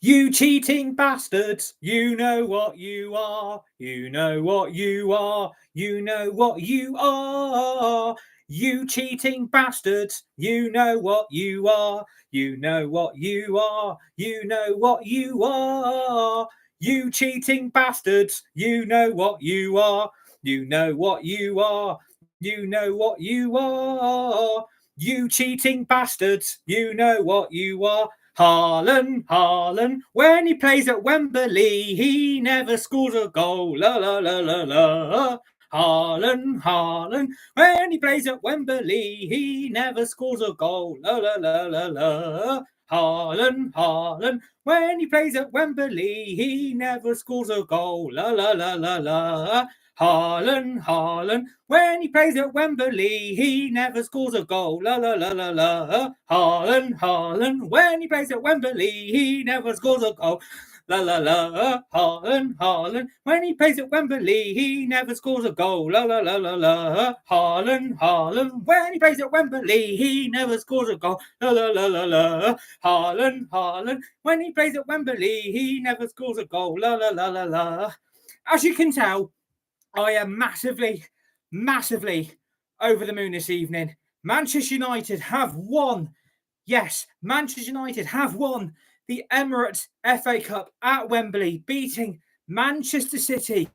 You cheating bastards, you know what you are. You know what you are. You know what you are. You cheating bastards, you know what you are. You know what you are. You know what you are. You cheating bastards, you know what you are. You know what you are. You know what you are. You cheating bastards, you know what you are. Haaland, when he plays at Wembley, he never scores a goal. La la la la la. Haaland, when he plays at Wembley, he never scores a goal. La la la la la. Haaland, when he plays at Wembley, he never scores a goal. La la la la la. Haaland, when he plays at Wembley, he never scores a goal. La la la la la. Haaland, when he plays at Wembley, he never scores a goal. La la la. Haaland, when he plays at Wembley, he never scores a goal. La la la la la. Haaland, when he plays at Wembley, he never scores a goal. La la la la la. Haaland, when he plays at Wembley, he never scores a goal. La la la la la. As you can tell, I am massively over the moon this evening. Manchester United have won. Yes, Manchester United have won the Emirates FA Cup at Wembley, beating Manchester City,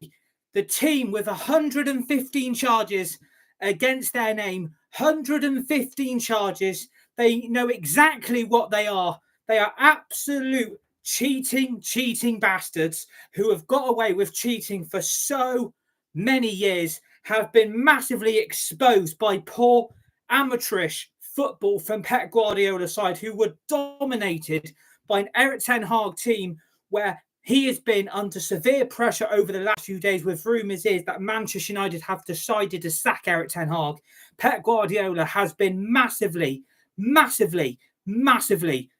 the team with 115 charges against their name. 115 charges. They know exactly what they are. They are absolute cheating bastards who have got away with cheating for so many years, have been massively exposed by poor amateurish football from Pep Guardiola's side, who were dominated by an Erik ten Hag team where he has been under severe pressure over the last few days, with rumours is that Manchester United have decided to sack Erik ten Hag. Pep Guardiola has been massively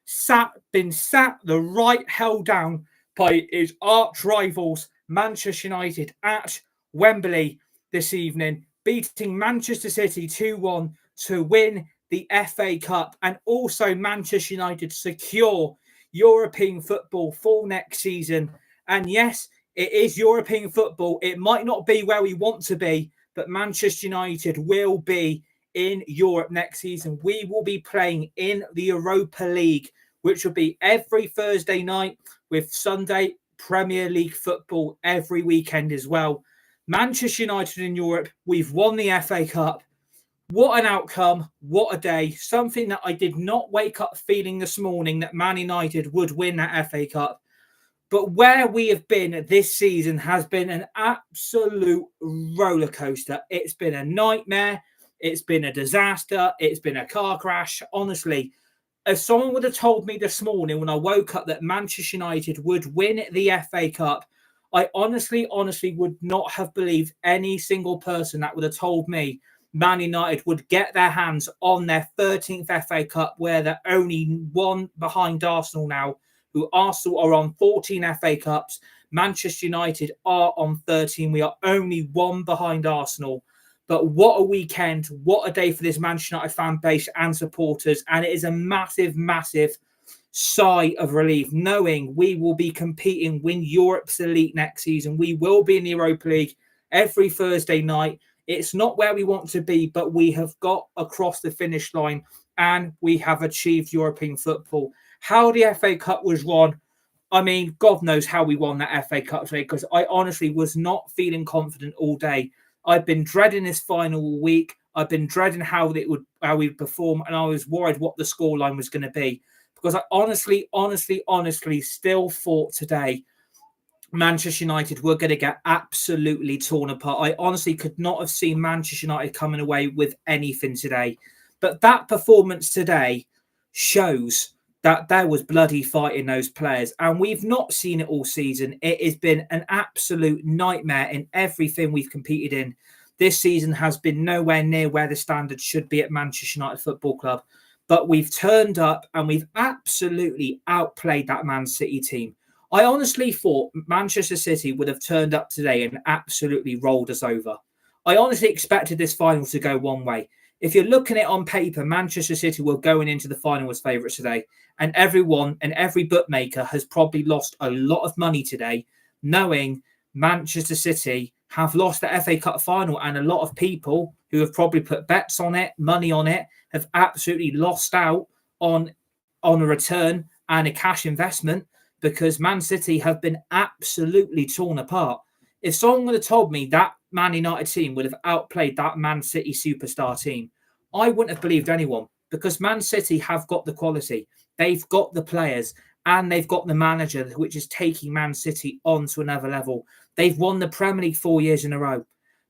sat the right hell down by his arch rivals Manchester United at Wembley this evening, beating Manchester City 2-1 to win the FA Cup, and also Manchester United secure European football for next season. And yes, it is European football. It might not be where we want to be, but Manchester United will be in Europe next season. We will be playing in the Europa League, which will be every Thursday night, with Sunday Premier League football every weekend as well. Manchester United in Europe, we've won the FA Cup. What an outcome, what a day. Something that I did not wake up feeling this morning, that Man United would win that FA Cup. But where we have been this season has been an absolute roller coaster. It's been a nightmare. It's been a disaster. It's been a car crash. Honestly, if someone would have told me this morning when I woke up that Manchester United would win the FA Cup, I honestly would not have believed any single person that would have told me Man United would get their hands on their 13th FA Cup, where they're only one behind Arsenal now, who Arsenal are on 14 FA Cups. Manchester United are on 13. We are only one behind Arsenal. But what a weekend, what a day for this Manchester United fan base and supporters. And it is a massive sigh of relief knowing we will be competing with Europe's elite next season. We will be in the Europa League every Thursday night. It's not where we want to be, but we have got across the finish line and we have achieved European football. How the FA Cup was won, I mean, God knows how we won that FA Cup today, because I honestly was not feeling confident all day. I've been dreading this final week. I've been dreading how we'd perform, and I was worried what the scoreline was going to be, because I honestly still thought today Manchester United were going to get absolutely torn apart. I honestly could not have seen Manchester United coming away with anything today. But that performance today shows that there was bloody fight in those players. And we've not seen it all season. It has been an absolute nightmare in everything we've competed in. This season has been nowhere near where the standard should be at Manchester United Football Club. But we've turned up and we've absolutely outplayed that Man City team. I honestly thought Manchester City would have turned up today and absolutely rolled us over. I honestly expected this final to go one way. if you're looking at it on paper, Manchester City were going into the final as favourites today. And everyone and every bookmaker has probably lost a lot of money today, knowing Manchester City have lost the FA Cup final. And a lot of people who have probably put bets on it, money on it, have absolutely lost out on a return and a cash investment, because Man City have been absolutely torn apart. If someone would have told me that Man United team would have outplayed that Man City superstar team, I wouldn't have believed anyone, because Man City have got the quality, they've got the players, and they've got the manager, which is taking Man City on to another level. They've won the Premier League 4 years in a row.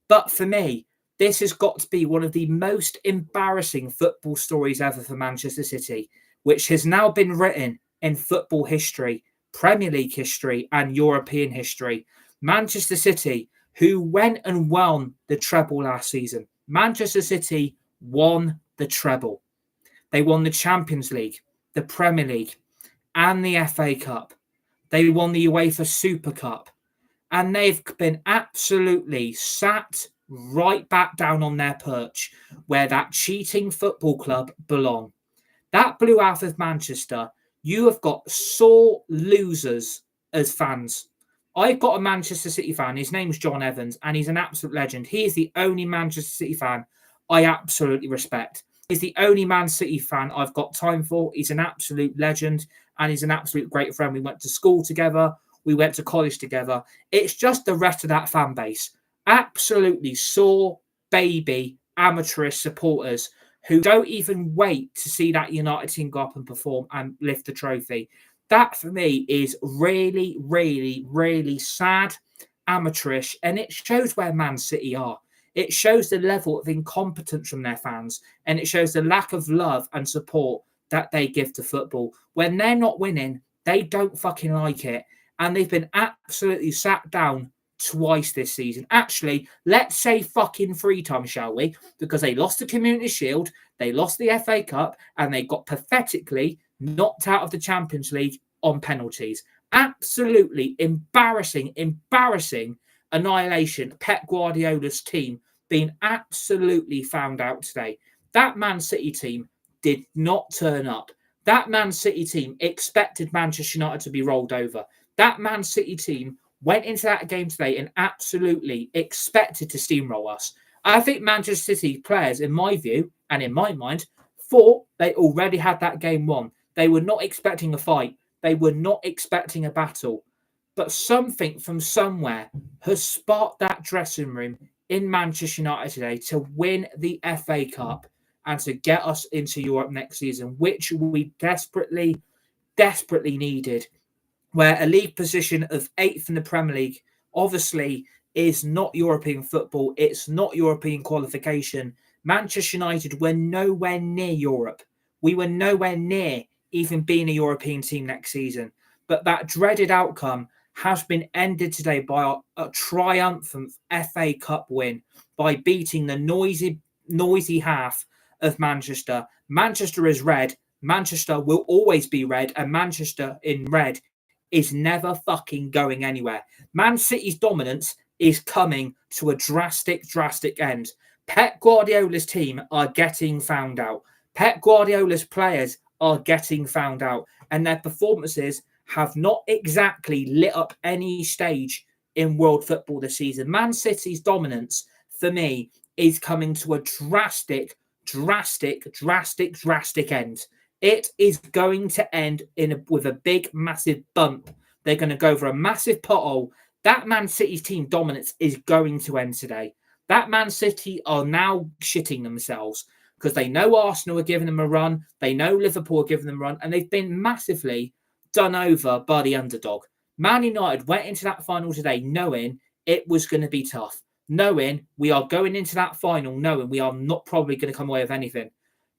But for me, this has got to be one of the most embarrassing football stories ever for Manchester City, which has now been written in football history, Premier League history, and European history. Manchester City, who went and won the treble last season. Manchester City won the treble. They won the Champions League, the Premier League, and the FA Cup. They won the UEFA Super Cup. And they've been absolutely sat right back down on their perch where that cheating football club belong. That blue half of Manchester, you have got sore losers as fans. I've got a Manchester City fan. His name's John Evans, and he's an absolute legend. He is the only Manchester City fan I absolutely respect. He's the only Man City fan I've got time for. He's an absolute legend, and he's an absolute great friend. We went to school together. We went to college together. It's just the rest of that fan base. Absolutely sore, baby, amateurish supporters who don't even wait to see that United team go up and perform and lift the trophy. That, for me, is really, really, really sad, amateurish, and it shows where Man City are. It shows the level of incompetence from their fans, and it shows the lack of love and support that they give to football. When they're not winning, they don't fucking like it, and they've been absolutely sat down twice this season. Actually, let's say fucking 3 times, shall we? Because they lost the Community Shield, they lost the FA Cup, and they got pathetically knocked out of the Champions League on penalties. Absolutely embarrassing annihilation. Pep Guardiola's team being absolutely found out today. That Man City team did not turn up. That Man City team expected Manchester United to be rolled over. That Man City team went into that game today and absolutely expected to steamroll us. I think Manchester City players, in my view and in my mind, thought they already had that game won. They were not expecting a fight. They were not expecting a battle. But something from somewhere has sparked that dressing room in Manchester United today to win the FA Cup and to get us into Europe next season, which we desperately needed. Where a league position of 8th in the Premier League obviously is not European football. It's not European qualification. Manchester United were nowhere near Europe. We were nowhere near even being a European team next season. But that dreaded outcome has been ended today by a triumphant FA Cup win, by beating the noisy half of Manchester. Manchester is red. Manchester will always be red, and Manchester in red is never fucking going anywhere. Man City's dominance is coming to a drastic end. Pep Guardiola's team are getting found out. Pep Guardiola's players are getting found out, and their performances have not exactly lit up any stage in world football this season. Man City's dominance, for me, is coming to a drastic end. It is going to end with a big, massive bump. They're going to go for a massive pothole. That Man City's team dominance is going to end today. That Man City are now shitting themselves because they know Arsenal are giving them a run. They know Liverpool are giving them a run. And they've been massively done over by the underdog. Man United went into that final today knowing it was going to be tough. Knowing we are going into that final, knowing we are not probably going to come away with anything.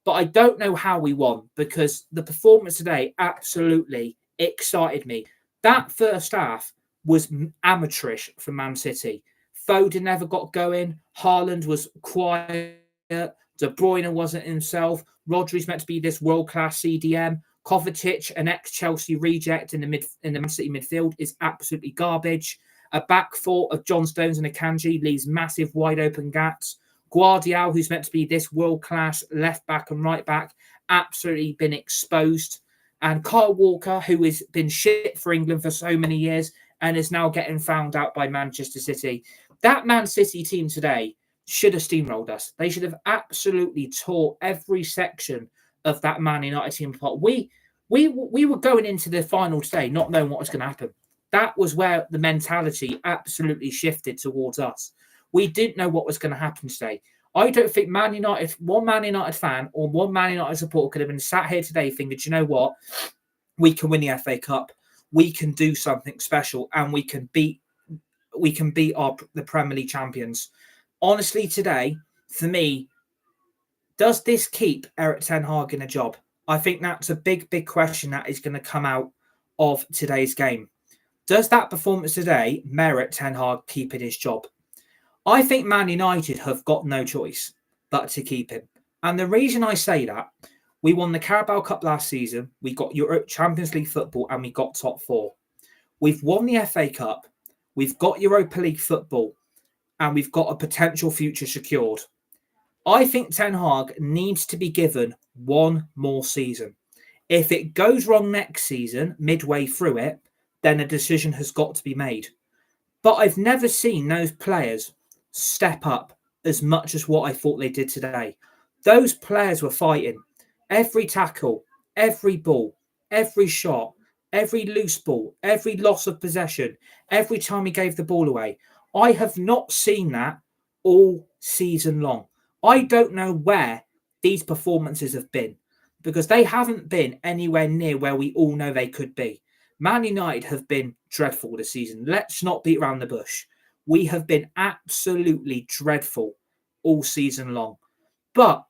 But I don't know how we won, because the performance today absolutely excited me. That first half was amateurish from Man City. Foden never got going. Haaland was quiet. De Bruyne wasn't himself. Rodri's meant to be this world-class CDM. Kovacic, an ex-Chelsea reject in the Man City midfield, is absolutely garbage. A back four of John Stones and Akanji leaves massive wide-open gaps. Guardiola, who's meant to be this world-class left back and right back, absolutely been exposed. And Kyle Walker, who has been shit for England for so many years and is now getting found out by Manchester City. That Man City team today should have steamrolled us. They should have absolutely tore every section of that Man United team apart. We were going into the final today not knowing what was going to happen. That was where the mentality absolutely shifted towards us. We didn't know what was going to happen today. I don't think one Man United fan or one Man United supporter could have been sat here today thinking, do you know what? We can win the FA Cup. We can do something special, and we can beat the Premier League champions. Honestly, today, for me, does this keep Erik ten Hag in a job? I think that's a big, big question that is going to come out of today's game. Does that performance today merit Ten Hag keeping his job? I think Man United have got no choice but to keep him. And the reason I say that, we won the Carabao Cup last season, we got Europe Champions League football, and we got top four. We've won the FA Cup, we've got Europa League football, and we've got a potential future secured. I think Ten Hag needs to be given one more season. If it goes wrong next season, midway through it, then a decision has got to be made. But I've never seen those players step up as much as what I thought they did today. Those players were fighting. Every tackle, every ball, every shot, every loose ball, every loss of possession, every time he gave the ball away. I have not seen that all season long. I don't know where these performances have been because they haven't been anywhere near where we all know they could be. Man United have been dreadful this season. Let's not beat around the bush. We have been absolutely dreadful all season long. But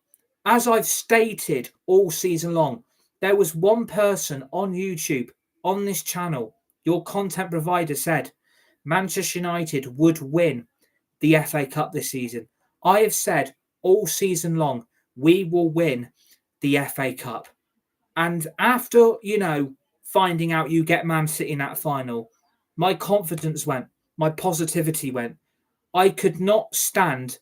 as I've stated all season long, there was one person on YouTube, on this channel, your content provider said Manchester United would win the FA Cup this season. I have said all season long, we will win the FA Cup. And after, finding out you get Man City in that final, my confidence went, my positivity went. I could not stand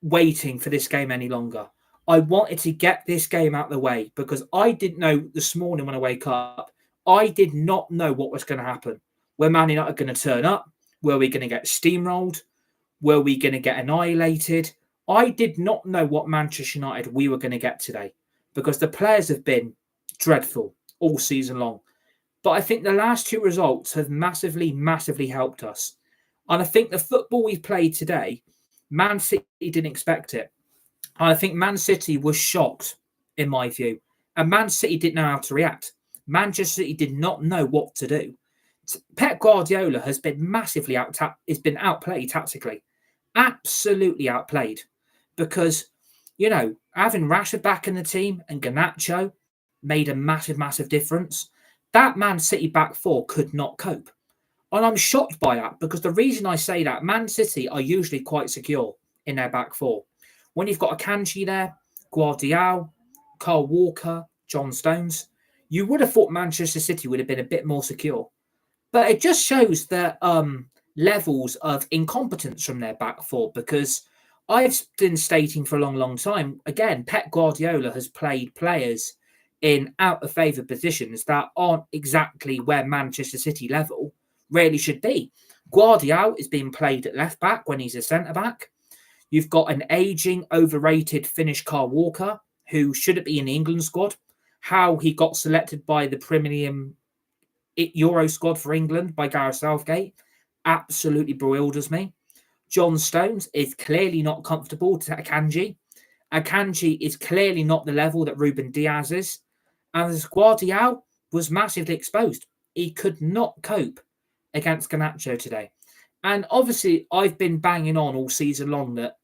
waiting for this game any longer. I wanted to get this game out of the way because I didn't know this morning when I wake up, I did not know what was going to happen. Were Man United going to turn up? Were we going to get steamrolled? Were we going to get annihilated? I did not know what Manchester United we were going to get today because the players have been dreadful all season long. But I think the last two results have massively, massively helped us. And I think the football we've played today, Man City didn't expect it. And I think Man City was shocked, in my view. And Man City didn't know how to react. Manchester City did not know what to do. Pep Guardiola has been massively outplayed tactically. Absolutely outplayed. Because, having Rashford back in the team and Garnacho made a massive, massive difference. That Man City back four could not cope. And I'm shocked by that because the reason I say that, Man City are usually quite secure in their back four. When you've got Akanji there, Guardiola, Kyle Walker, John Stones, you would have thought Manchester City would have been a bit more secure. But it just shows the levels of incompetence from their back four because I've been stating for a long, long time, again, Pep Guardiola has played players in out-of-favour positions that aren't exactly where Manchester City level really should be. Guardiola is being played at left-back when he's a centre-back. You've got an ageing, overrated Finnish Kyle Walker, who shouldn't be in the England squad. How he got selected by the Premium Euro squad for England by Gareth Southgate absolutely bewilders me. John Stones is clearly not comfortable to Akanji. Akanji is clearly not the level that Ruben Diaz is. And Guardiola was massively exposed. He could not cope against Garnacho today. And obviously, I've been banging on all season long that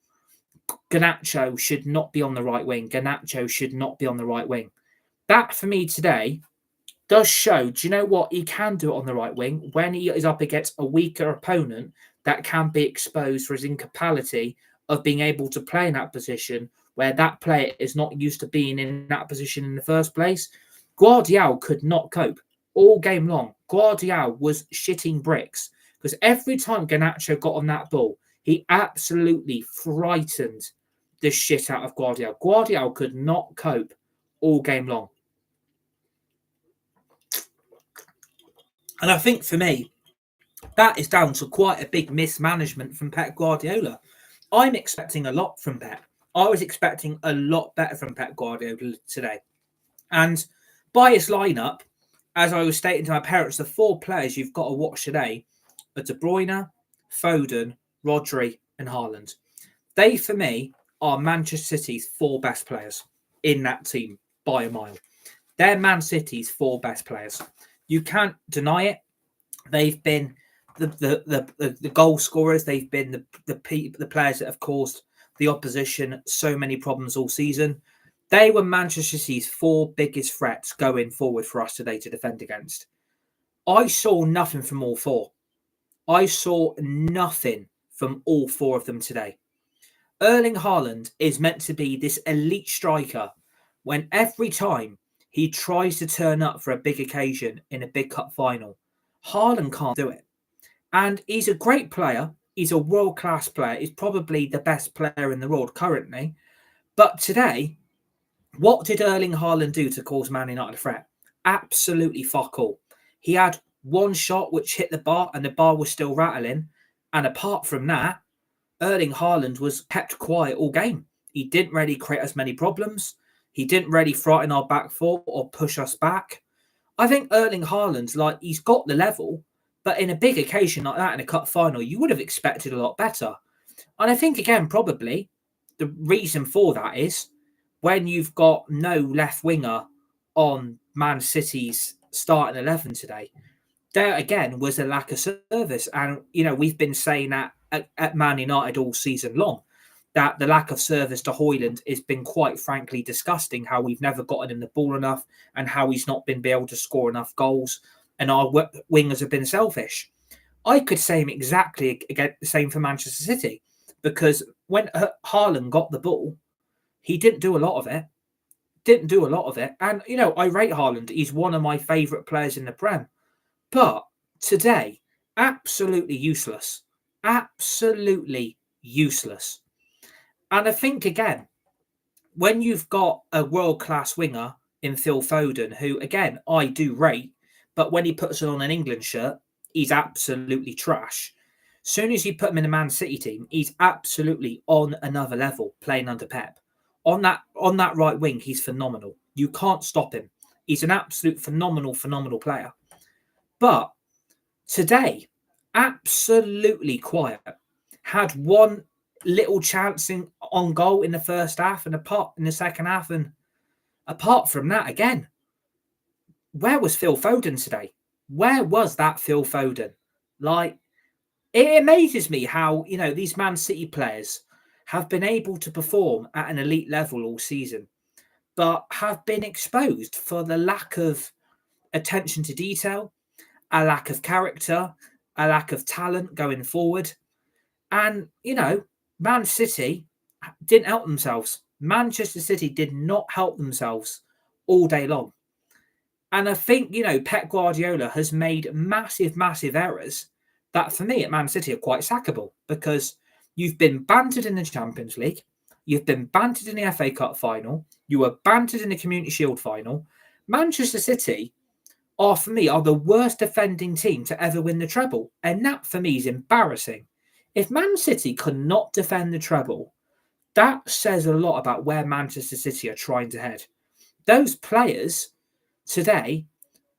Garnacho should not be on the right wing. Garnacho should not be on the right wing. That, for me, today does show, do you know what? He can do it on the right wing when he is up against a weaker opponent that can be exposed for his incapacity of being able to play in that position where that player is not used to being in that position in the first place. Guardiola could not cope all game long. Guardiola was shitting bricks because every time Garnacho got on that ball, he absolutely frightened the shit out of Guardiola. Guardiola could not cope all game long. And I think for me, that is down to quite a big mismanagement from Pep Guardiola. I'm expecting a lot from Pep. I was expecting a lot better from Pep Guardiola today. And by his lineup, as I was stating to my parents, the 4 players you've got to watch today are De Bruyne, Foden, Rodri and Haaland. They, for me, are Manchester City's 4 best players in that team by a mile. They're Man City's 4 best players. You can't deny it. They've been the goal scorers. They've been the players that have caused the opposition so many problems all season. They were Manchester City's 4 biggest threats going forward for us today to defend against. I saw nothing from all 4. I saw nothing from all 4 of them today. Erling Haaland is meant to be this elite striker when every time he tries to turn up for a big occasion in a big cup final, Haaland can't do it. And he's a great player. He's a world-class player. He's probably the best player in the world currently. But today, what did Erling Haaland do to cause Man United a threat? Absolutely fuck all. He had one shot which hit the bar and the bar was still rattling. And apart from that, Erling Haaland was kept quiet all game. He didn't really create as many problems. He didn't really frighten our back four or push us back. I think Erling Haaland's he's got the level, but in a big occasion like that in a cup final, you would have expected a lot better. And I think, again, probably the reason for that is when you've got no left winger on Man City's starting 11 today, there again was a lack of service. And, we've been saying that at Man United all season long, that the lack of service to Højlund has been quite frankly disgusting, how we've never gotten him the ball enough and how he's not been able to score enough goals and our wingers have been selfish. I could say exactly the same for Manchester City, because when Haaland got the ball, he didn't do a lot of it. And, I rate Haaland. He's one of my favourite players in the Prem. But today, absolutely useless. Absolutely useless. And I think, again, when you've got a world-class winger in Phil Foden, who, again, I do rate, but when he puts on an England shirt, he's absolutely trash. As soon as you put him in a Man City team, he's absolutely on another level playing under Pep. On that right wing, he's phenomenal. You can't stop him. He's an absolute phenomenal player. But today, absolutely quiet. Had one little chance on goal in the first half and apart in the second half. And apart from that, again, where was Phil Foden today? Where was that Phil Foden? It amazes me how, these Man City players have been able to perform at an elite level all season, but have been exposed for the lack of attention to detail, a lack of character, a lack of talent going forward. And, Man City didn't help themselves. Manchester City did not help themselves all day long. And I think, Pep Guardiola has made massive errors that, for me, at Man City are quite sackable, because you've been bantered in the Champions League. You've been bantered in the FA Cup final. You were bantered in the Community Shield final. Manchester City for me, are the worst defending team to ever win the treble. And that, for me, is embarrassing. If Man City could not defend the treble, that says a lot about where Manchester City are trying to head. Those players today,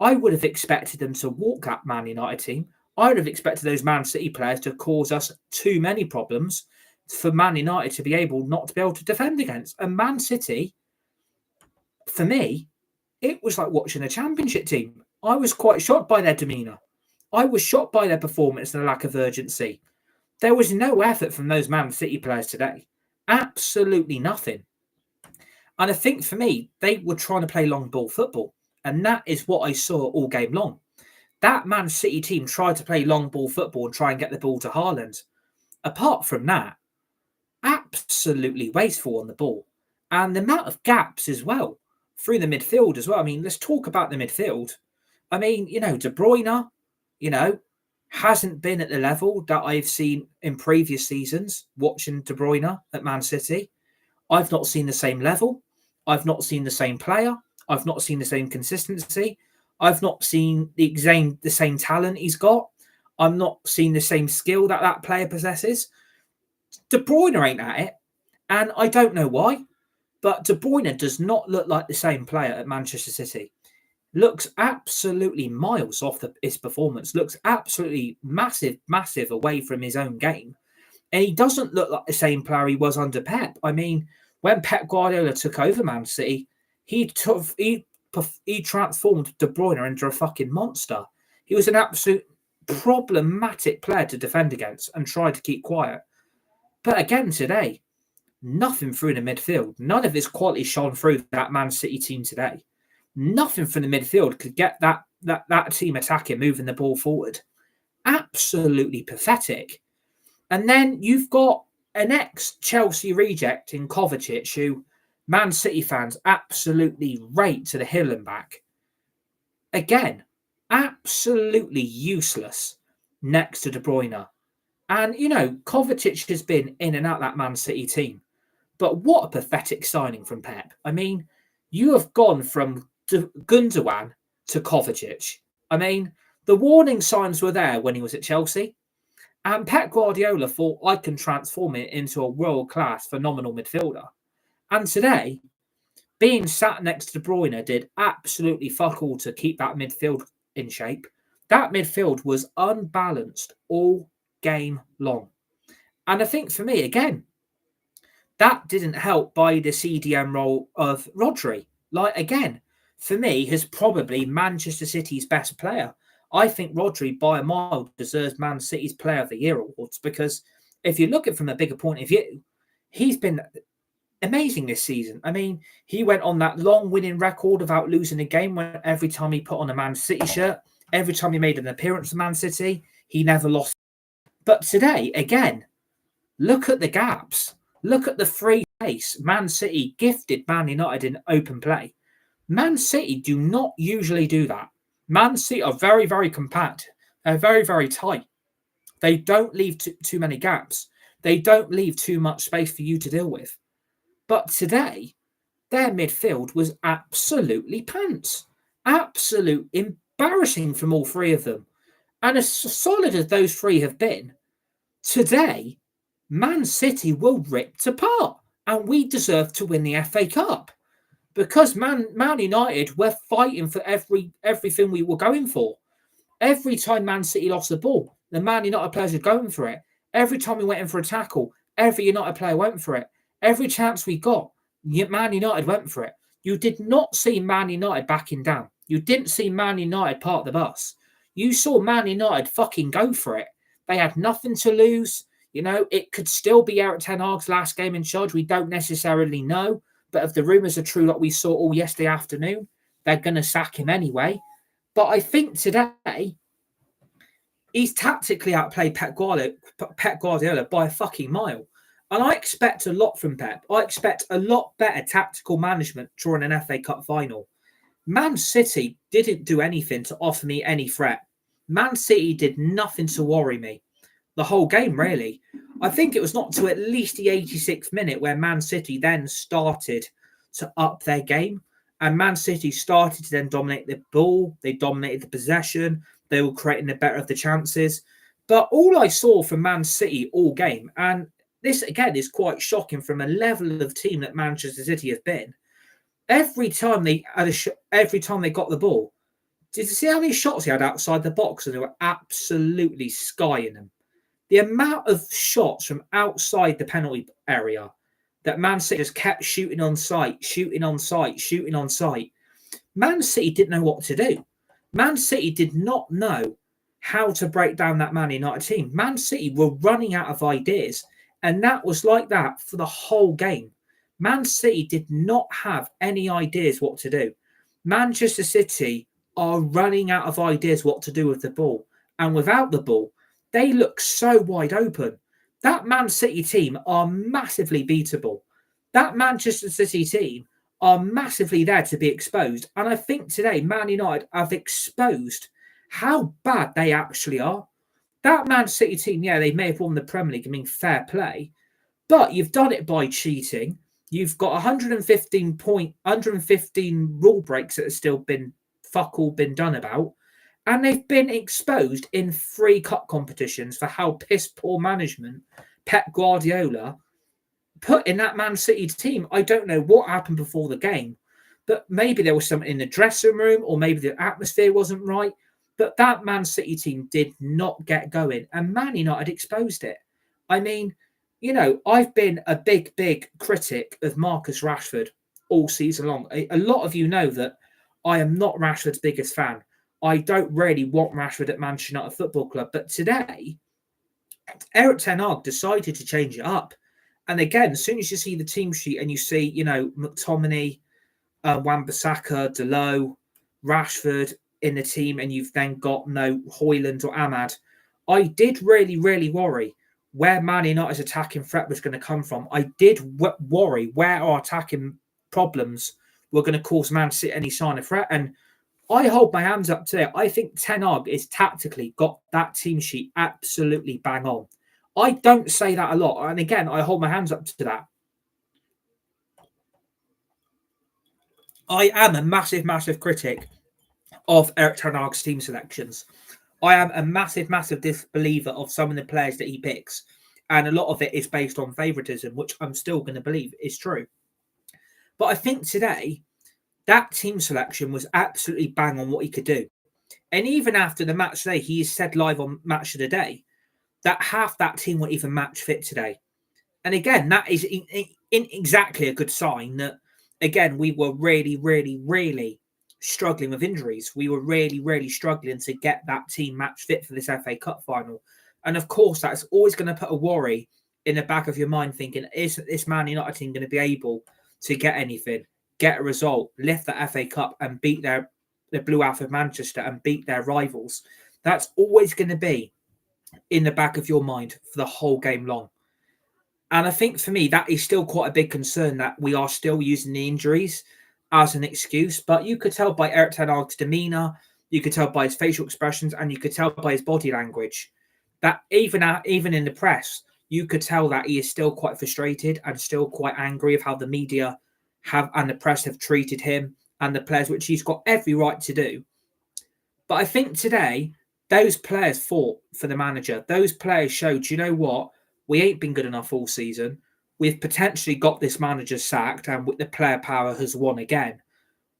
I would have expected them to walk that Man United team. I would have expected those Man City players to cause us too many problems for Man United to be able to defend against. And Man City, for me, it was like watching a championship team. I was quite shocked by their demeanour. I was shocked by their performance and the lack of urgency. There was no effort from those Man City players today. Absolutely nothing. And I think, for me, they were trying to play long ball football. And that is what I saw all game long. That Man City team tried to play long ball football and try and get the ball to Haaland. Apart from that, absolutely wasteful on the ball. And the amount of gaps as well through the midfield as well. I mean, let's talk about the midfield. I mean, De Bruyne, hasn't been at the level that I've seen in previous seasons watching De Bruyne at Man City. I've not seen the same level. I've not seen the same player. I've not seen the same consistency. I've not seen the same talent he's got. I'm not seeing the same skill that player possesses. De Bruyne ain't at it, and I don't know why, but De Bruyne does not look like the same player at Manchester City. Looks absolutely miles off his performance. Looks absolutely massive away from his own game. And he doesn't look like the same player he was under Pep. I mean, when Pep Guardiola took over Man City, he transformed De Bruyne into a fucking monster. He was an absolute problematic player to defend against and try to keep quiet. But again today, nothing through the midfield. None of his quality shone through that Man City team today. Nothing from the midfield could get that team attacking, moving the ball forward. Absolutely pathetic. And then you've got an ex-Chelsea reject in Kovacic, who Man City fans absolutely rate to the hill and back. Again, absolutely useless next to De Bruyne. And, you know, Kovacic has been in and out that Man City team. But what a pathetic signing from Pep. I mean, you have gone from Gundogan to Kovacic. I mean, the warning signs were there when he was at Chelsea. And Pep Guardiola thought, I can transform it into a world-class, phenomenal midfielder. And today, being sat next to De Bruyne did absolutely fuck all to keep that midfield in shape. That midfield was unbalanced all game long. And I think for me, again, that didn't help by the CDM role of Rodri. Like, again, for me, he's probably Manchester City's best player. I think Rodri, by a mile, deserves Man City's Player of the Year awards because if you look at it from a bigger point of view, he's been amazing this season. I mean, he went on that long winning record without losing a game when every time he put on a Man City shirt, every time he made an appearance for Man City, he never lost. But today, again, look at the gaps. Look at the free space Man City gifted Man United in open play. Man City do not usually do that. Man City are very, very compact. They're very, very tight. They don't leave too many gaps. They don't leave too much space for you to deal with. But today, their midfield was absolutely pants. Absolute embarrassing from all three of them. And as solid as those three have been, today, Man City were ripped apart. And we deserve to win the FA Cup. Because Man United were fighting for everything we were going for. Every time Man City lost the ball, the Man United players were going for it. Every time we went in for a tackle, every United player went for it. Every chance we got, Man United went for it. You did not see Man United backing down. You didn't see Man United part the bus. You saw Man United fucking go for it. They had nothing to lose. You know, it could still be Erik ten Hag's last game in charge. We don't necessarily know. But if the rumours are true, like we saw all yesterday afternoon, they're going to sack him anyway. But I think today, he's tactically outplayed Pep Guardiola by a fucking mile. And I expect a lot from Pep. I expect a lot better tactical management during an FA Cup final. Man City didn't do anything to offer me any threat. Man City did nothing to worry me. The whole game, really. I think it was not to at least the 86th minute where Man City then started to up their game. And Man City started to then dominate the ball. They dominated the possession. They were creating the better of the chances. But all I saw from Man City all game, and this again is quite shocking from a level of team that Manchester City has been. Every time they got the ball, did you see how many shots he had outside the box? And they were absolutely skying them. The amount of shots from outside the penalty area that Man City just kept shooting on sight. Man City didn't know what to do. Man City did not know how to break down that Man United team. Man City were running out of ideas, and that was like that for the whole game. Man City did not have any ideas what to do. Manchester City are running out of ideas what to do with the ball, and without the ball, they look so wide open. That Man City team are massively beatable. That Manchester City team are massively there to be exposed. And I think today, Man United have exposed how bad they actually are. That Man City team, yeah, they may have won the Premier League, I mean, fair play. But you've done it by cheating. You've got 115 rule breaks that have still been fuck all been done about. And they've been exposed in 3 cup competitions for how piss poor management Pep Guardiola put in that Man City team. I don't know what happened before the game, but maybe there was something in the dressing room or maybe the atmosphere wasn't right. But that Man City team did not get going, and Man United exposed it. I mean, I've been a big critic of Marcus Rashford all season long. A lot of you know that I am not Rashford's biggest fan. I don't really want Rashford at Manchester United Football Club. But today, Eric Ten Hag decided to change it up. And again, as soon as you see the team sheet and you see, McTominay, Wan-Bissaka, Delo, Rashford in the team, and you've then got no Højlund or Ahmad, I did really worry where Man United's attacking threat was going to come from. I did worry where our attacking problems were going to cause Man City any sign of threat. And I hold my hands up to it. I think Ten Hag is tactically got that team sheet absolutely bang on. I don't say that a lot. And again, I hold my hands up to that. I am a massive critic of Eric Ten Hag's team selections. I am a massive disbeliever of some of the players that he picks. And a lot of it is based on favouritism, which I'm still going to believe is true. But I think today, that team selection was absolutely bang on what he could do. And even after the match today, he has said live on Match of the Day that half that team weren't even match fit today. And again, that is exactly a good sign that, again, we were really struggling with injuries. We were really struggling to get that team match fit for this FA Cup final. And of course, that's always going to put a worry in the back of your mind, thinking, is this Man United team going to be able to get anything, get a result, lift the FA Cup and beat the Blue Half of Manchester and beat their rivals? That's always going to be in the back of your mind for the whole game long. And I think for me, that is still quite a big concern that we are still using the injuries as an excuse. But you could tell by Eric Ten Hag's demeanour, you could tell by his facial expressions, and you could tell by his body language that even in the press, you could tell that he is still quite frustrated and still quite angry of how the media and the press have treated him and the players, which he's got every right to do. But I think today, those players fought for the manager. Those players showed, you know what? We ain't been good enough all season. We've potentially got this manager sacked and the player power has won again.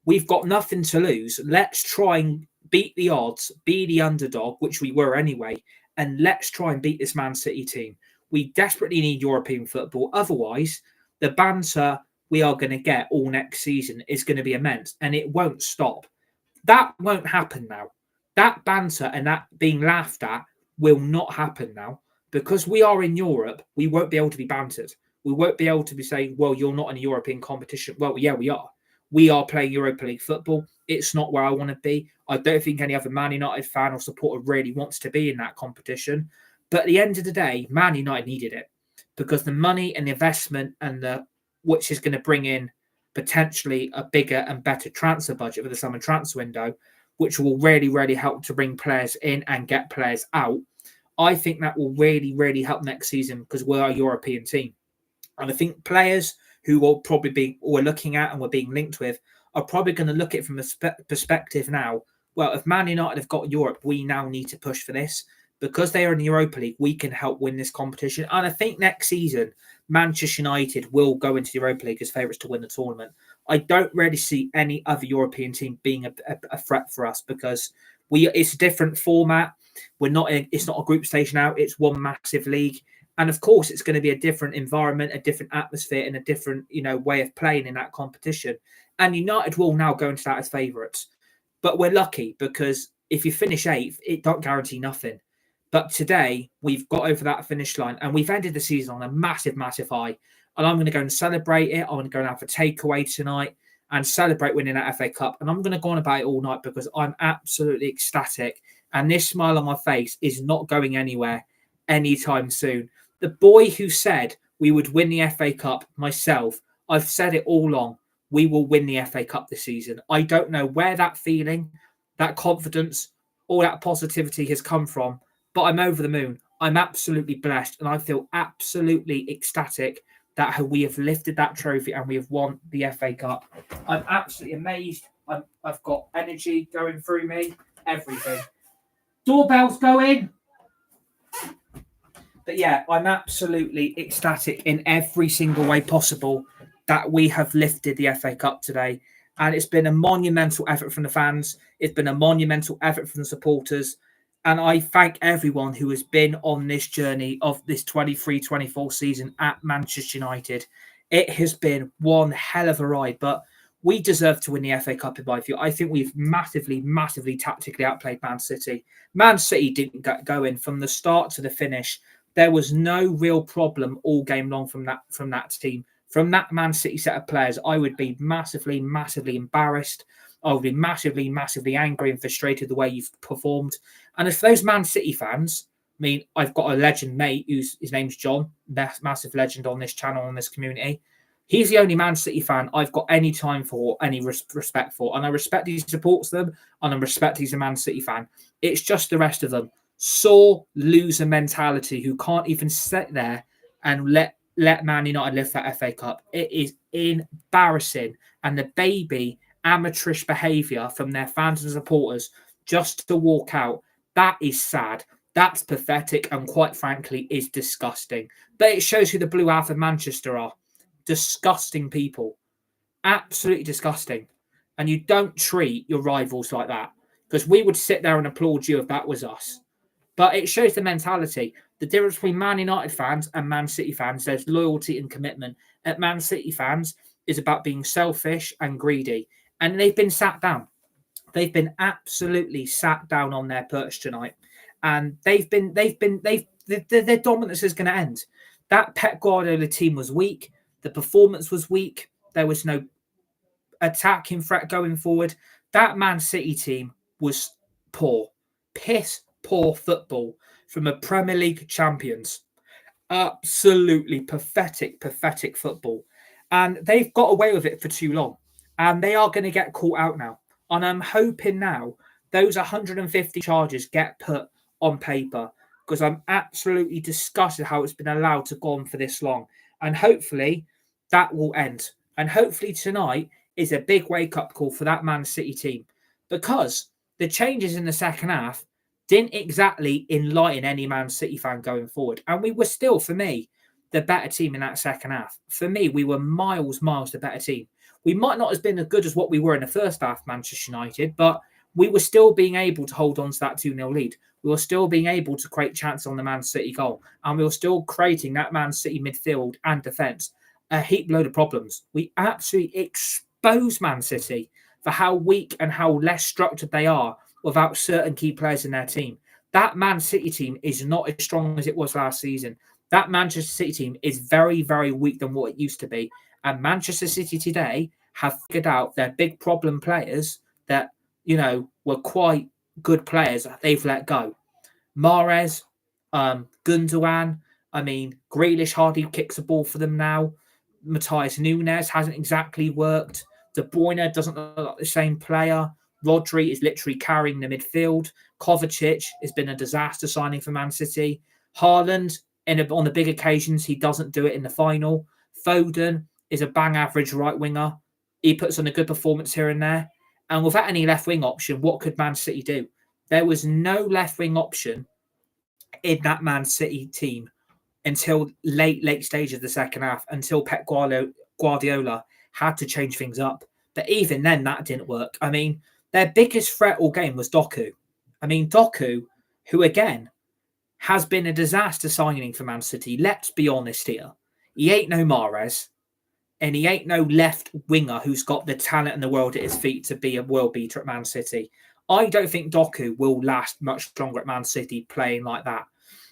We've got nothing to lose. Let's try and beat the odds, be the underdog, which we were anyway, and let's try and beat this Man City team. We desperately need European football. Otherwise, the banter we are going to get all next season is going to be immense and it won't stop. That won't happen now. That banter and that being laughed at will not happen now. Because we are in Europe, we won't be able to be bantered. We won't be able to be saying, well, you're not in a European competition. Well, yeah, we are. We are playing Europa League football. It's not where I want to be. I don't think any other Man United fan or supporter really wants to be in that competition. But at the end of the day, Man United needed it because the money and the investment and which is going to bring in potentially a bigger and better transfer budget for the summer transfer window, which will really help to bring players in and get players out. I think that will really help next season because we're a European team. And I think players who will probably be we're looking at and we're being linked with are probably going to look at it from a perspective now. Well, if Man United have got Europe, we now need to push for this. Because they are in the Europa League, we can help win this competition. And I think next season, Manchester United will go into the Europa League as favourites to win the tournament. I don't really see any other European team being a threat for us because it's a different format. It's not a group stage now. It's one massive league. And of course, it's going to be a different environment, a different atmosphere, and a different, way of playing in that competition. And United will now go into that as favourites. But we're lucky because if you finish 8th, it don't guarantee nothing. But today, we've got over that finish line and we've ended the season on a massive high. And I'm going to go and celebrate it. I'm going to go and have a takeaway tonight and celebrate winning that FA Cup. And I'm going to go on about it all night because I'm absolutely ecstatic. And this smile on my face is not going anywhere anytime soon. The boy who said we would win the FA Cup, myself, I've said it all along. We will win the FA Cup this season. I don't know where that feeling, that confidence, all that positivity has come from. But I'm over the moon. I'm absolutely blessed and I feel absolutely ecstatic that we have lifted that trophy and we have won the FA Cup. I'm absolutely amazed. I've got energy going through me, everything. Doorbells going. But yeah, I'm absolutely ecstatic in every single way possible that we have lifted the FA Cup today. And it's been a monumental effort from the fans. It's been a monumental effort from the supporters. And I thank everyone who has been on this journey of this 23-24 season at Manchester United. It has been one hell of a ride, but we deserve to win the FA Cup in my view. I think we've massively, massively tactically outplayed Man City. Man City didn't go in from the start to the finish. There was no real problem all game long from that team. From that Man City set of players, I would be massively, massively embarrassed. I would be massively, massively angry and frustrated the way you've performed. And as for those Man City fans, I mean, I've got a legend mate his name's John, massive legend on this channel, on this community. He's the only Man City fan I've got any time for, any respect for. And I respect he supports them, and I respect he's a Man City fan. It's just the rest of them. Sore loser mentality who can't even sit there and let Man United lift that FA Cup. It is embarrassing. And the baby amateurish behaviour from their fans and supporters just to walk out, that is sad. That's pathetic and quite frankly is disgusting. But it shows who the Blue Half of Manchester are. Disgusting people. Absolutely disgusting. And you don't treat your rivals like that. Because we would sit there and applaud you if that was us. But it shows the mentality. The difference between Man United fans and Man City fans, there's loyalty and commitment. At Man City fans is about being selfish and greedy. And they've been sat down. They've been absolutely sat down on their perch tonight. And their dominance is going to end. That Pep Guardiola team was weak. The performance was weak. There was no attacking threat going forward. That Man City team was poor. Piss poor football from a Premier League champions. Absolutely pathetic football. And they've got away with it for too long. And they are going to get caught out now. And I'm hoping now those 150 charges get put on paper, because I'm absolutely disgusted how it's been allowed to go on for this long. And hopefully that will end. And hopefully tonight is a big wake-up call for that Man City team, because the changes in the second half didn't exactly enlighten any Man City fan going forward. And we were still, for me, the better team in that second half. For me, we were miles the better team. We might not have been as good as what we were in the first half, Manchester United, but we were still being able to hold on to that 2-0 lead. We were still being able to create chances on the Man City goal. And we were still creating that Man City midfield and defence a heap load of problems. We absolutely exposed Man City for how weak and how less structured they are without certain key players in their team. That Man City team is not as strong as it was last season. That Manchester City team is very, very weak than what it used to be. And Manchester City today have figured out their big problem players that, were quite good players that they've let go. Mahrez, Gundogan, Grealish hardly kicks the ball for them now. Matthias Nunes hasn't exactly worked. De Bruyne doesn't look like the same player. Rodri is literally carrying the midfield. Kovacic has been a disaster signing for Man City. Haaland, on the big occasions, he doesn't do it in the final. Foden is a bang average right winger. He puts on a good performance here and there. And without any left wing option, what could Man City do? There was no left wing option in that Man City team until late stage of the second half, until Pep Guardiola had to change things up. But even then, that didn't work. Their biggest threat all game was Doku. Doku, who again has been a disaster signing for Man City. Let's be honest here. He ain't no Mahrez, and he ain't no left winger who's got the talent in the world at his feet to be a world beater at Man City. I don't think Doku will last much longer at Man City playing like that.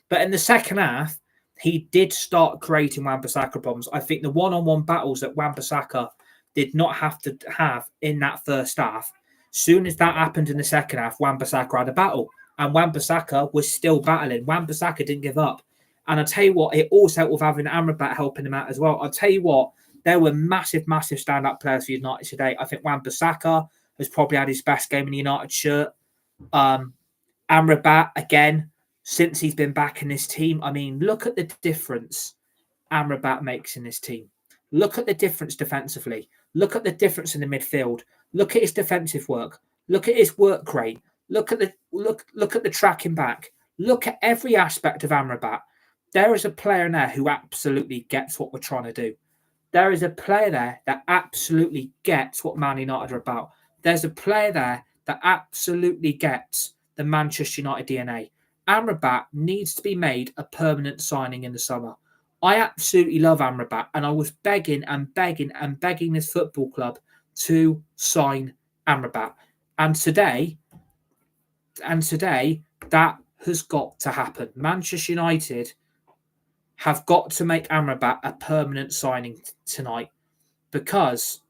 But in the second half, he did start creating Wan-Bissaka problems. I think the one-on-one battles that Wan-Bissaka did not have to have in that first half. Soon as that happened in the second half, Wan-Bissaka had a battle. And Wan-Bissaka was still battling. Wan-Bissaka didn't give up. And I'll tell you what, it also helped with having Amrabat helping him out as well. I'll tell you what, there were massive stand-up players for United today. I think Wan-Bissaka has probably had his best game in the United shirt. Amrabat, again, since he's been back in this team, look at the difference Amrabat makes in this team. Look at the difference defensively. Look at the difference in the midfield. Look at his defensive work. Look at his work rate. Look at the tracking back. Look at every aspect of Amrabat. There is a player in there who absolutely gets what we're trying to do. There is a player there that absolutely gets what Man United are about. There's a player there that absolutely gets the Manchester United DNA. Amrabat needs to be made a permanent signing in the summer. I absolutely love Amrabat, and I was begging this football club to sign Amrabat. And today, that has got to happen. Manchester United have got to make Amrabat a permanent signing tonight, because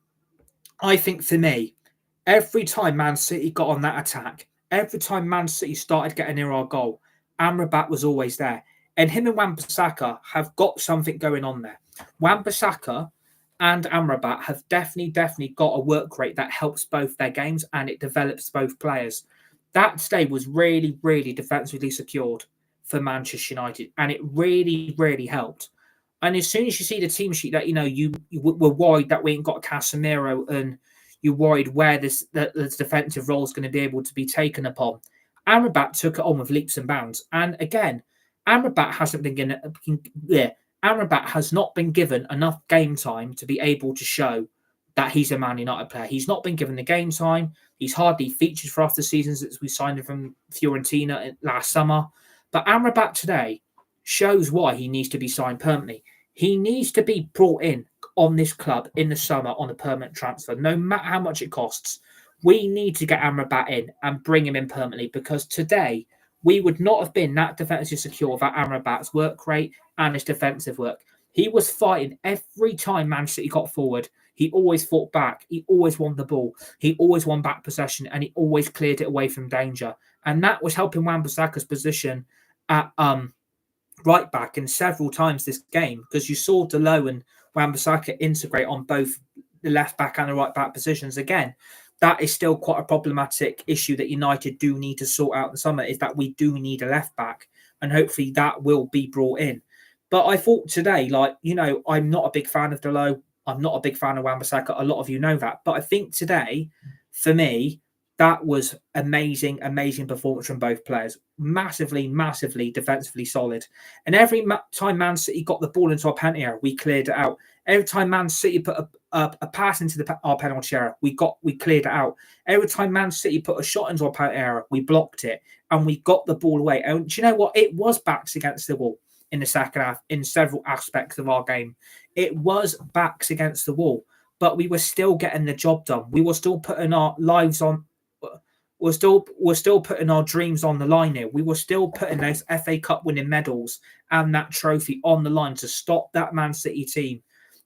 I think for me, every time Man City got on that attack, every time Man City started getting near our goal, Amrabat was always there. And him and Wan-Bissaka have got something going on there. Wan-Bissaka and Amrabat have definitely got a work rate that helps both their games, and it develops both players. That today was really, really defensively secured for Manchester United, and it really helped. And as soon as you see the team sheet that, you were worried that we ain't got Casemiro, and you're worried where the defensive role is going to be able to be taken upon, Amrabat took it on with leaps and bounds. And again, Amrabat has not been given enough game time to be able to show that he's a Man United player. He's not been given the game time. He's hardly featured for after seasons since we signed him from Fiorentina last summer. But Amrabat today shows why he needs to be signed permanently. He needs to be brought in on this club in the summer on a permanent transfer, no matter how much it costs. We need to get Amrabat in and bring him in permanently, because today we would not have been that defensively secure without Amrabat's work rate and his defensive work. He was fighting every time Man City got forward. He always fought back. He always won the ball. He always won back possession, and he always cleared it away from danger. And that was helping Wan-Bissaka's position at right back in several times this game, because you saw Delo and Wan-Bissaka integrate on both the left back and the right back positions. Again, that is still quite a problematic issue that United do need to sort out in the summer, is that we do need a left back, and hopefully that will be brought in. But I thought today, I'm not a big fan of Delo. I'm not a big fan of Wan-Bissaka. A lot of you know that. But I think today, for me, that was amazing performance from both players. Massively defensively solid. And every time Man City got the ball into our penalty area, we cleared it out. Every time Man City put a pass into our penalty area, we cleared it out. Every time Man City put a shot into our penalty area, we blocked it, and we got the ball away. And do you know what? It was backs against the wall in the second half in several aspects of our game. It was backs against the wall, but we were still getting the job done. We were still putting our lives on. We're still putting our dreams on the line here. We were still putting those FA Cup winning medals and that trophy on the line to stop that Man City team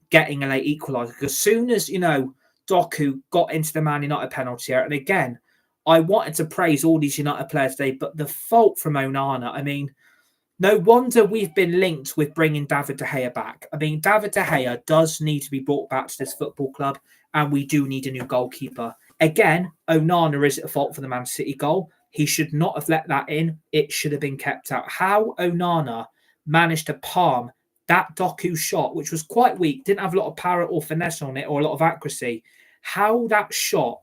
getting a late equaliser. Because as soon as, Doku got into the Man United penalty area, and again, I wanted to praise all these United players today, but the fault from Onana, I mean, no wonder we've been linked with bringing David De Gea back. I mean, David De Gea does need to be brought back to this football club, and we do need a new goalkeeper. Again, Onana is at fault for the Man City goal. He should not have let that in. It should have been kept out. How Onana managed to palm that Doku shot, which was quite weak, didn't have a lot of power or finesse on it or a lot of accuracy. How that shot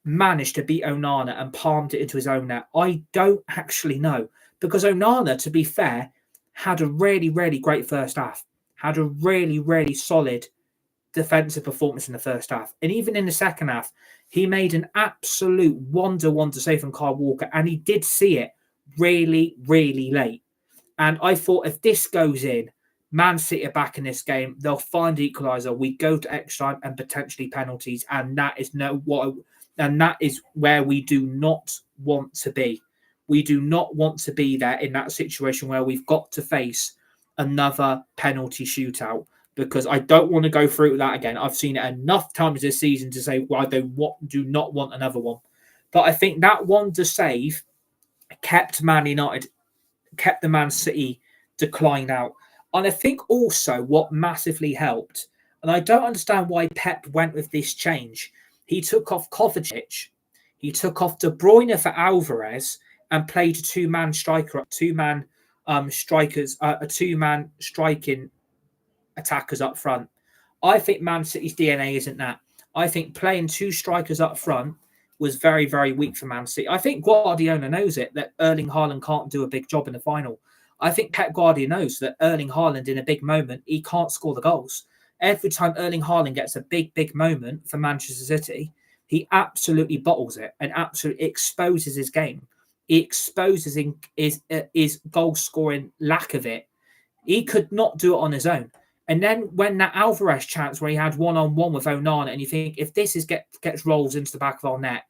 managed to beat Onana and palmed it into his own net, I don't actually know. Because Onana, to be fair, had a really great first half. Had a really solid defensive performance in the first half. And even in the second half, he made an absolute wonder save from Kyle Walker, and he did see it really late. And I thought, if this goes in, Man City are back in this game, they'll find the equaliser. We go to extra time and potentially penalties, and that is where we do not want to be. We do not want to be there in that situation where we've got to face another penalty shootout, because I don't want to go through that again. I've seen it enough times this season to say, well, I do not want another one. But I think that wonder save kept the Man City decline out. And I think also what massively helped, and I don't understand why Pep went with this change. He took off Kovacic, he took off De Bruyne for Alvarez, and played a two-man striking attackers up front. I think Man City's DNA isn't that. I think playing 2 strikers up front was very, very weak for Man City. I think Guardiola knows it, that Erling Haaland can't do a big job in the final. I think Pep Guardiola knows that Erling Haaland, in a big moment, he can't score the goals. Every time Erling Haaland gets a big, big moment for Manchester City, he absolutely bottles it and absolutely exposes his game. He exposes his goal-scoring lack of it. He could not do it on his own. And then when that Alvarez chance where he had one-on-one with Onana, and you think, if this gets rolls into the back of our net,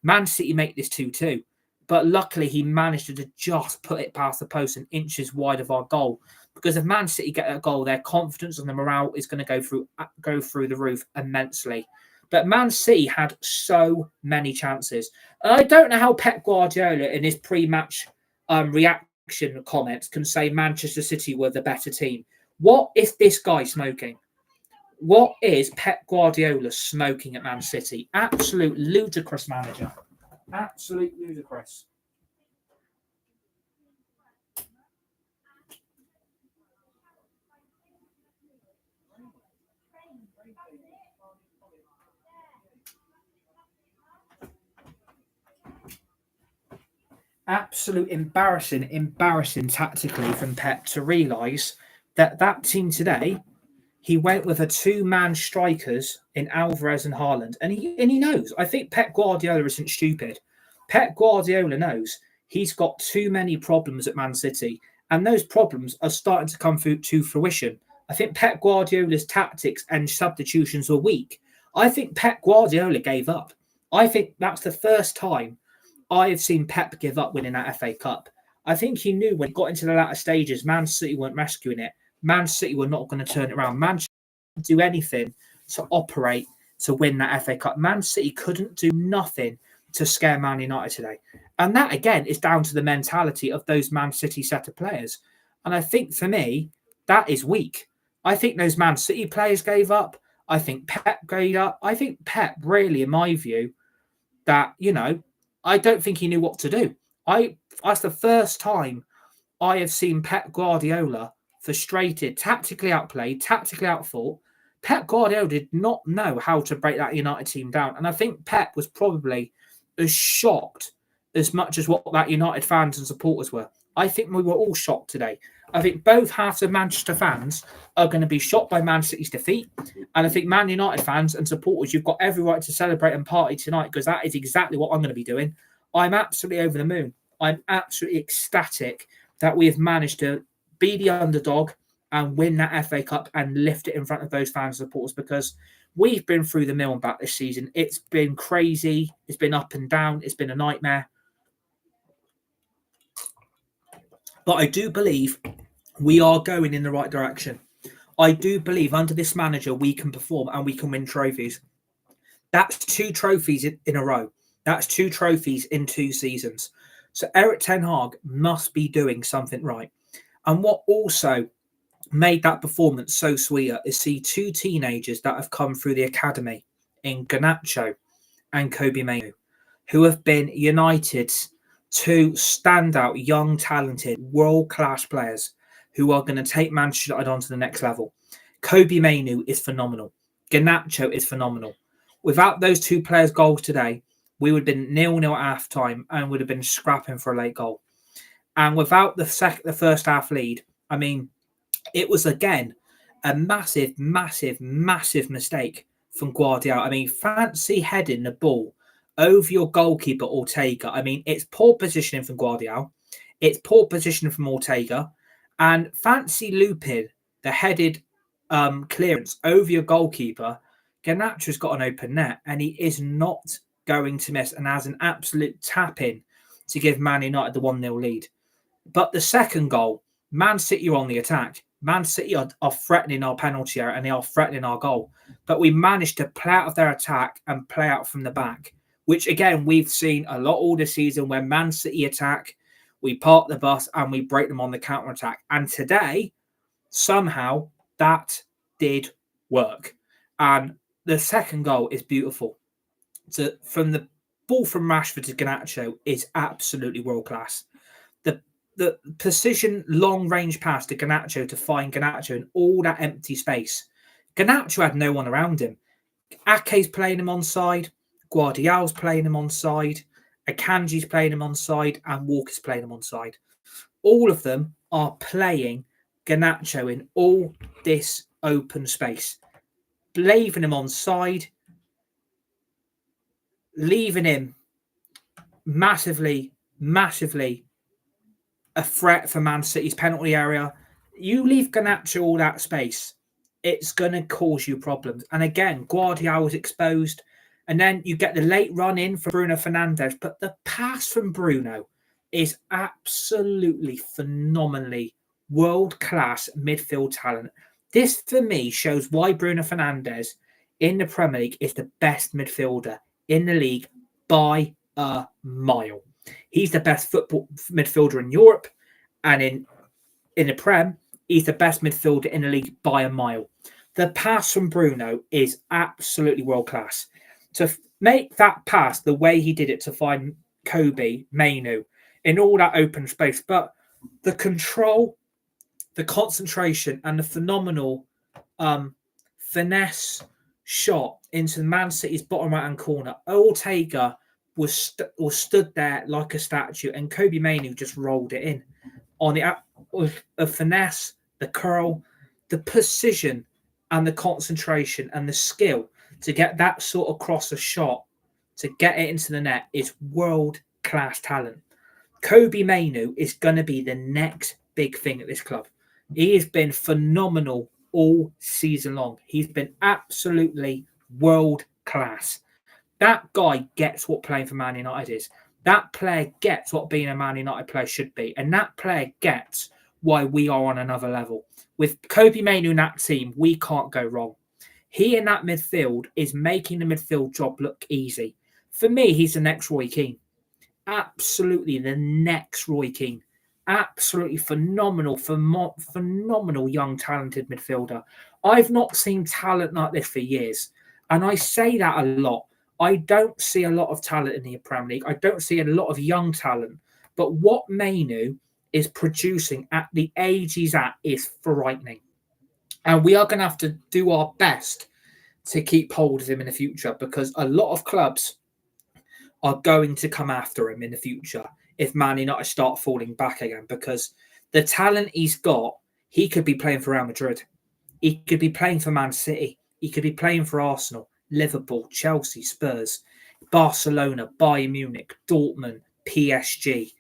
Man City make this 2-2. But luckily, he managed to just put it past the post and inches wide of our goal. Because if Man City get a goal, their confidence and the morale is going to go through the roof immensely. But Man City had so many chances. And I don't know how Pep Guardiola, in his pre-match reaction comments, can say Manchester City were the better team. What is this guy smoking? What is Pep Guardiola smoking at Man City? Absolute ludicrous manager. Absolute ludicrous. Absolute embarrassing tactically from Pep to realise that team today, he went with a 2-man strikers in Alvarez and Haaland. And he knows. I think Pep Guardiola isn't stupid. Pep Guardiola knows he's got too many problems at Man City. And those problems are starting to come to fruition. I think Pep Guardiola's tactics and substitutions were weak. I think Pep Guardiola gave up. I think that's the first time I have seen Pep give up winning that FA Cup. I think he knew when he got into the latter stages, Man City weren't rescuing it. Man City were not going to turn it around. Man City couldn't do anything to operate to win that FA Cup. Man City couldn't do nothing to scare Man United today. And that, again, is down to the mentality of those Man City set of players. And I think, for me, that is weak. I think those Man City players gave up. I think Pep gave up. I think Pep, really, in my view, that, I don't think he knew what to do. That's the first time I have seen Pep Guardiola frustrated, tactically outplayed, tactically outthought. Pep Guardiola did not know how to break that United team down. And I think Pep was probably as shocked as much as what that United fans and supporters were. I think we were all shocked today. I think both halves of Manchester fans are going to be shocked by Man City's defeat. And I think Man United fans and supporters, you've got every right to celebrate and party tonight, because that is exactly what I'm going to be doing. I'm absolutely over the moon. I'm absolutely ecstatic that we have managed to be the underdog and win that FA Cup and lift it in front of those fans and supporters, because we've been through the mill and back this season. It's been crazy. It's been up and down. It's been a nightmare. But I do believe we are going in the right direction. I do believe under this manager we can perform and we can win trophies. That's 2 trophies in a row. That's 2 trophies in 2 seasons. So Erik ten Hag must be doing something right. And what also made that performance so sweeter is see 2 teenagers that have come through the academy in Garnacho and Kobbie Mainoo, who have been United's 2 standout, young, talented, world-class players who are going to take Manchester United on to the next level. Kobbie Mainoo is phenomenal. Garnacho is phenomenal. Without those 2 players' goals today, we would have been 0-0 at half-time and would have been scrapping for a late goal. And without the first half lead, I mean, it was, again, a massive, massive, massive mistake from Guardiola. I mean, fancy heading the ball over your goalkeeper, Ortega. I mean, it's poor positioning from Guardiola. It's poor positioning from Ortega. And fancy looping the headed clearance over your goalkeeper. Garnacho's got an open net and he is not going to miss and has an absolute tap-in to give Man United the 1-0 lead. But the second goal, Man City are on the attack. Man City are threatening our penalty area and they are threatening our goal. But we managed to play out of their attack and play out from the back, which, again, we've seen a lot all this season. When Man City attack, we park the bus and we break them on the counter-attack. And today, somehow, that did work. And the second goal is beautiful. From the ball from Rashford to Garnacho is absolutely world-class. The the precision long range pass to Garnacho to find Garnacho in all that empty space. Garnacho had no one around him. Ake's playing him on side, Guardiola's playing him on side, Akanji's playing him on side, and Walker's playing him on side. All of them are playing Garnacho in all this open space, leaving him on side, leaving him massively a threat for Man City's penalty area. You leave Garnacho all that space, it's going to cause you problems. And again, Guardiola was exposed. And then you get the late run in for Bruno Fernandes. But the pass from Bruno is absolutely phenomenally world-class midfield talent. This, for me, shows why Bruno Fernandes in the Premier League is the best midfielder in the league by a mile. He's the best football midfielder in Europe, and in the Prem, he's the best midfielder in the league by a mile. The pass from Bruno is absolutely world-class. To make that pass the way he did it to find Kobe, Mainu, in all that open space, but the control, the concentration, and the phenomenal finesse shot into Man City's bottom right-hand corner. Ortega was stood there like a statue, and Kobe Mainu just rolled it in on the finesse, the curl, the precision, and the concentration and the skill to get that sort of cross a shot to get it into the net is world-class talent. Kobe Mainu is going to be the next big thing at this club. He has been phenomenal all season long. He's been absolutely world-class. That guy gets what playing for Man United is. That player gets what being a Man United player should be. And that player gets why we are on another level. With Kobe Mainu in that team, we can't go wrong. He in that midfield is making the midfield job look easy. For me, he's the next Roy Keane. Absolutely the next Roy Keane. Absolutely phenomenal young, talented midfielder. I've not seen talent like this for years. And I say that a lot. I don't see a lot of talent in the Premier League. I don't see a lot of young talent. But what Mainu is producing at the age he's at is frightening. And we are going to have to do our best to keep hold of him in the future, because a lot of clubs are going to come after him in the future if Man United start falling back again, because the talent he's got, he could be playing for Real Madrid. He could be playing for Man City. He could be playing for Arsenal, Liverpool, Chelsea, Spurs, Barcelona, Bayern Munich, Dortmund, PSG,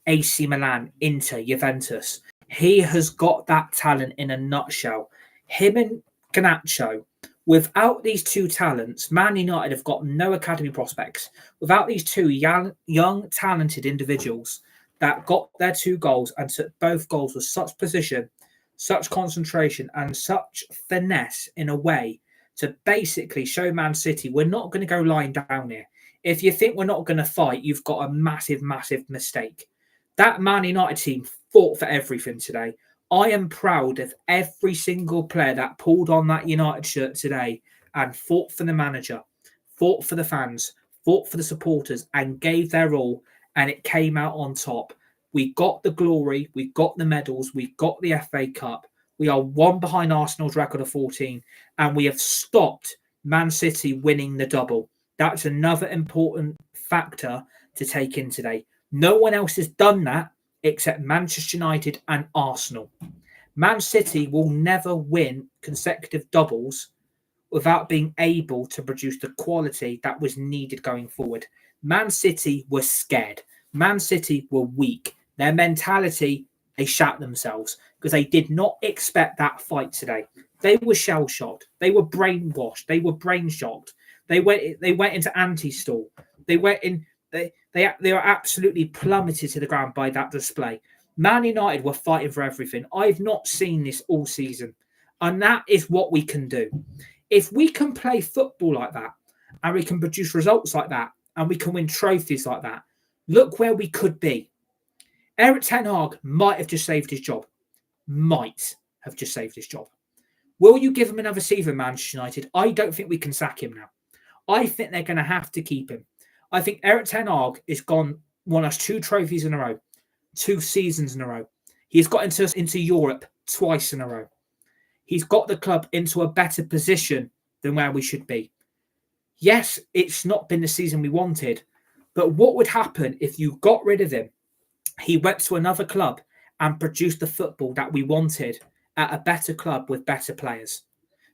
AC Milan, Inter, Juventus. He has got that talent in a nutshell. Him and Garnacho, without these two talents, Man United have got no academy prospects. Without these two young talented individuals that got their 2 goals and took both goals with such precision, such concentration, and such finesse in a way to basically show Man City, we're not going to go lying down here. If you think we're not going to fight, you've got a massive, massive mistake. That Man United team fought for everything today. I am proud of every single player that pulled on that United shirt today and fought for the manager, fought for the fans, fought for the supporters, and gave their all, and it came out on top. We got the glory, we got the medals, we got the FA Cup. We are 1 behind Arsenal's record of 14, and we have stopped Man City winning the double. That's another important factor to take in today. No one else has done that except Manchester United and Arsenal. Man City will never win consecutive doubles without being able to produce the quality that was needed going forward. Man City were scared. Man City were weak. Their mentality, they shat themselves because they did not expect that fight today. They were shell-shocked. They were brainwashed. They were brain-shocked. They went into anti-stall. They went in. They were absolutely plummeted to the ground by that display. Man United were fighting for everything. I've not seen this all season. And that is what we can do. If we can play football like that, and we can produce results like that, and we can win trophies like that, look where we could be. Erik ten Hag might have just saved his job. Might have just saved his job. Will you give him another season, Manchester United? I don't think we can sack him now. I think they're going to have to keep him. I think Erik ten Hag is won us 2 trophies in a row. 2 seasons in a row. He's got into Europe twice in a row. He's got the club into a better position than where we should be. Yes, it's not been the season we wanted, but what would happen if you got rid of him? He went to another club and produced the football that we wanted at a better club with better players.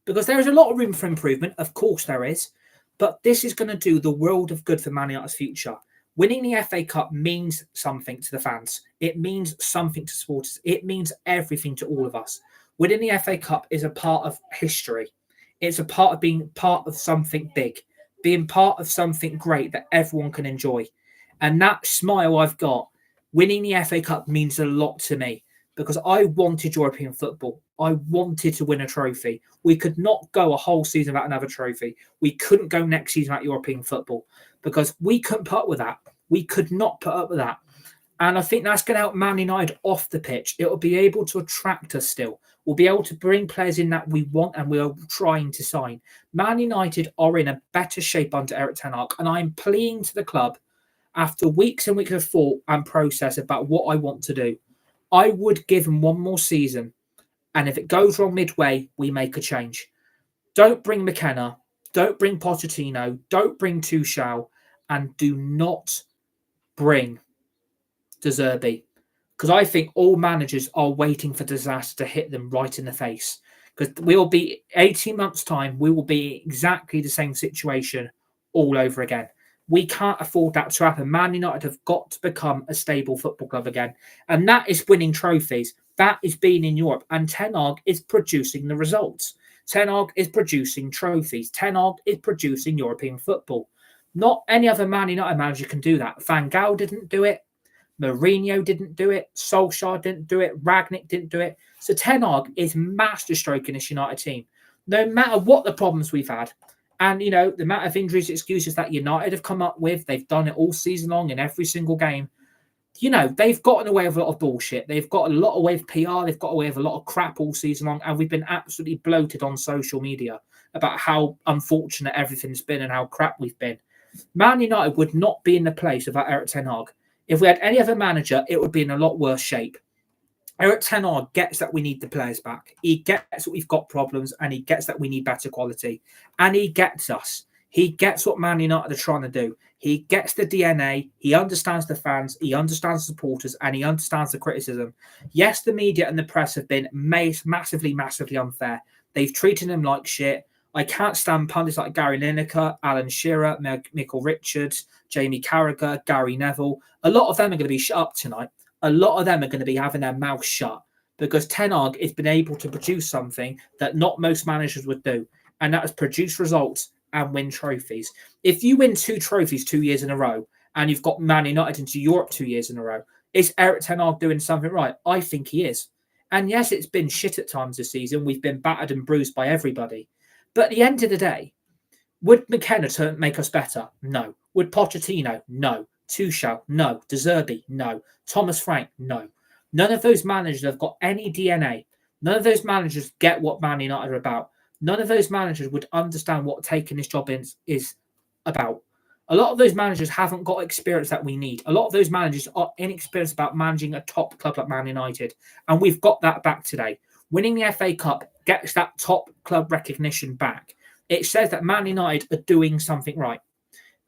Because there is a lot of room for improvement, of course there is, but this is going to do the world of good for Man United's future. Winning the FA Cup means something to the fans. It means something to supporters. It means everything to all of us. Winning the FA Cup is a part of history. It's a part of being part of something big, being part of something great that everyone can enjoy. And that smile I've got, winning the FA Cup means a lot to me because I wanted European football. I wanted to win a trophy. We could not go a whole season without another trophy. We couldn't go next season without European football because we couldn't put up with that. We could not put up with that. And I think that's going to help Man United off the pitch. It will be able to attract us still. We'll be able to bring players in that we want and we are trying to sign. Man United are in a better shape under Erik ten Hag. And I'm pleading to the club after weeks and weeks of thought and process about what I want to do. I would give them one more season. And if it goes wrong midway, we make a change. Don't bring McKenna. Don't bring Pochettino. Don't bring Tuchel. And do not bring De Zerbi. Because I think all managers are waiting for disaster to hit them right in the face. Because we'll be 18 months' time, we will be exactly the same situation all over again. We can't afford that to happen. Man United have got to become a stable football club again. And that is winning trophies. That is being in Europe. And Ten Hag is producing the results. Ten Hag is producing trophies. Ten Hag is producing European football. Not any other Man United manager can do that. Van Gaal didn't do it. Mourinho didn't do it. Solskjaer didn't do it. Rangnick didn't do it. So Ten Hag is masterstroking this United team. No matter what the problems we've had. And, the amount of injuries, excuses that United have come up with, they've done it all season long in every single game. They've gotten away with a lot of bullshit. They've got a lot away with PR. They've got away with a lot of crap all season long. And we've been absolutely bloated on social media about how unfortunate everything's been and how crap we've been. Man United would not be in the place without Erik ten Hag. If we had any other manager, it would be in a lot worse shape. Erik ten Hag gets that we need the players back. He gets that we've got problems and he gets that we need better quality. And he gets us. He gets what Man United are trying to do. He gets the DNA. He understands the fans. He understands the supporters and he understands the criticism. Yes, the media and the press have been massively, massively unfair. They've treated him like shit. I can't stand pundits like Gary Lineker, Alan Shearer, Michael Richards, Jamie Carragher, Gary Neville. A lot of them are going to be shut up tonight. A lot of them are going to be having their mouth shut because Ten Hag has been able to produce something that not most managers would do, and that is produce results and win trophies. If you win 2 trophies 2 years in a row and you've got Man United into Europe 2 years in a row, is Erik ten Hag doing something right? I think he is. And yes, it's been shit at times this season. We've been battered and bruised by everybody. But at the end of the day, would McKenna make us better? No. Would Pochettino? No. Tuchel? No. De Zerbi? No. Thomas Frank? No. None of those managers have got any DNA. None of those managers get what Man United are about. None of those managers would understand what taking this job is about. A lot of those managers haven't got experience that we need. A lot of those managers are inexperienced about managing a top club like Man United. And we've got that back today. Winning the FA Cup gets that top club recognition back. It says that Man United are doing something right.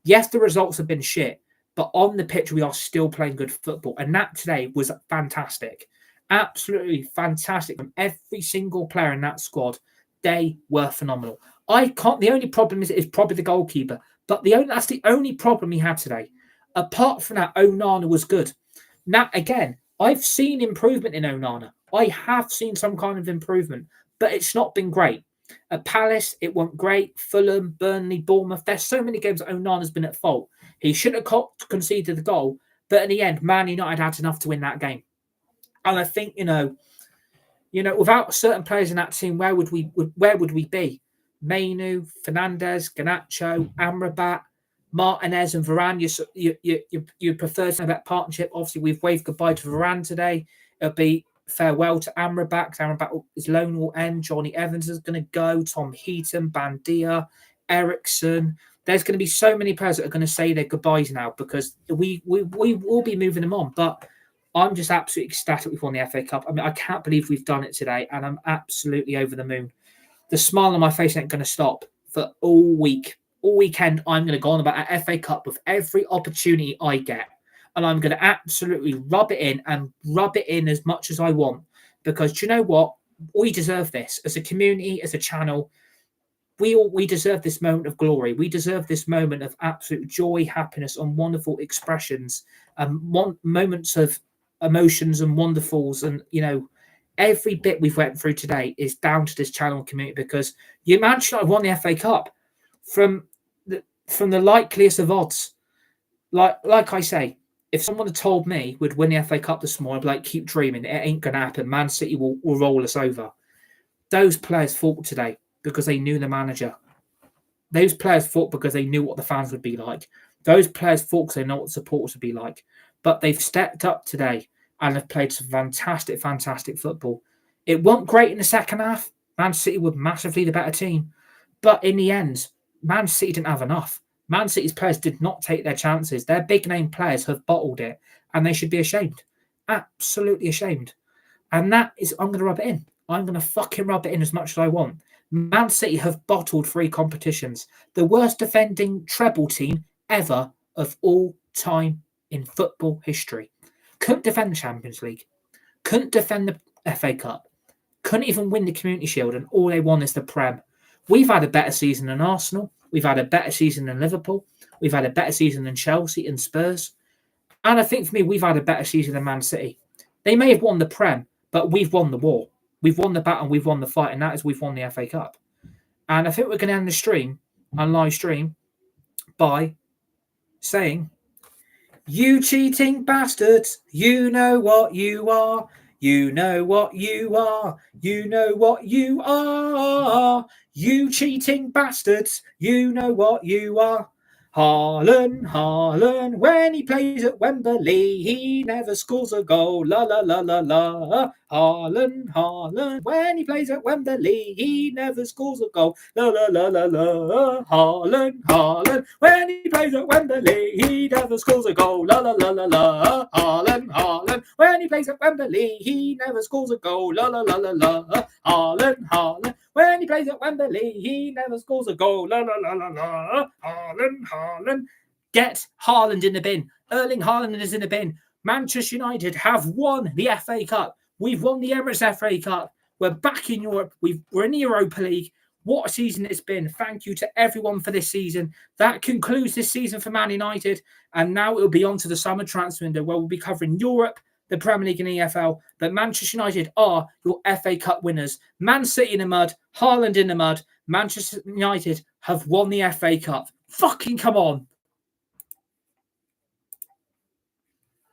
Yes, the results have been shit, but on the pitch, we are still playing good football. And that today was fantastic. Absolutely fantastic from every single player in that squad. They were phenomenal. The only problem is probably the goalkeeper, but that's the only problem he had today. Apart from that, Onana was good. Now, again, I've seen improvement in Onana. I have seen some kind of improvement, but it's not been great. At Palace, it went great. Fulham, Burnley, Bournemouth. There's so many games that Onana's been at fault. He should have conceded the goal, but in the end, Man United had enough to win that game. And I think, without certain players in that team, where would we be? Mainu, Fernandes, Garnacho, Amrabat, Martinez, and Varane. You prefer to have that partnership. Obviously, we've waved goodbye to Varane today. It'll be farewell to Amrabat. His loan will end. Johnny Evans is going to go. Tom Heaton, Bandia, Ericsson. There's going to be so many players that are going to say their goodbyes now because we will be moving them on. But I'm just absolutely ecstatic we've won the FA Cup. I mean, I can't believe we've done it today, and I'm absolutely over the moon. The smile on my face ain't going to stop for all week. All weekend, I'm going to go on about an FA Cup with every opportunity I get. And I'm going to absolutely rub it in and rub it in as much as I want. Because do you know what? We deserve this. As a community, as a channel, we deserve this moment of glory. We deserve this moment of absolute joy, happiness, and wonderful expressions, and moments of emotions and wonderfuls. And, you know, every bit we've went through today is down to this channel community, because you Manchester United won the FA Cup from the likeliest of odds. Like I say, if someone had told me we'd win the FA Cup this morning, I'd be like, keep dreaming. It ain't going to happen. Man City will roll us over. Those players fought today because they knew the manager. Those players fought because they knew what the fans would be like. Those players fought because they know what the supporters would be like. But they've stepped up today and have played some fantastic, fantastic football. It wasn't great in the second half. Man City were massively the better team. But in the end, Man City didn't have enough. Man City's players did not take their chances. Their big-name players have bottled it, and they should be ashamed. Absolutely ashamed. And that is, I'm going to rub it in. I'm going to fucking rub it in as much as I want. Man City have bottled 3 competitions. The worst defending treble team ever of all time in football history. Couldn't defend the Champions League. Couldn't defend the FA Cup. Couldn't even win the Community Shield, and all they won is the Prem. We've had a better season than Arsenal. We've had a better season than Liverpool. We've had a better season than Chelsea and Spurs. And I think for me, we've had a better season than Man City. They may have won the Prem, but we've won the war. We've won the battle, we've won the fight, and that is we've won the FA Cup. And I think we're going to end the stream, on live stream, by saying, you cheating bastards, you know what you are. You know what you are. You know what you are. You cheating bastards, you know what you are. Haaland, when he plays at Wembley, he never scores a goal. La la la la la. Haaland, when he plays at Wembley, he never scores a goal. La la la la la. Haaland, when he plays at Wembley, he never scores a goal. La la la la la. Haaland, when he plays at Wembley, he never scores a goal. La la la la la. Haaland, when he plays at Wembley, he never scores a goal. La la la la la. Haaland. Get Haaland in the bin. Erling Haaland is in the bin. Manchester United have won the FA Cup. We've won the Emirates FA Cup. We're back in Europe. We're in the Europa League. What a season it's been. Thank you to everyone for this season. That concludes this season for Man United. And now it'll be on to the summer transfer window, where we'll be covering Europe, the Premier League and EFL. But Manchester United are your FA Cup winners. Man City in the mud. Haaland in the mud. Manchester United have won the FA Cup. Fucking come on.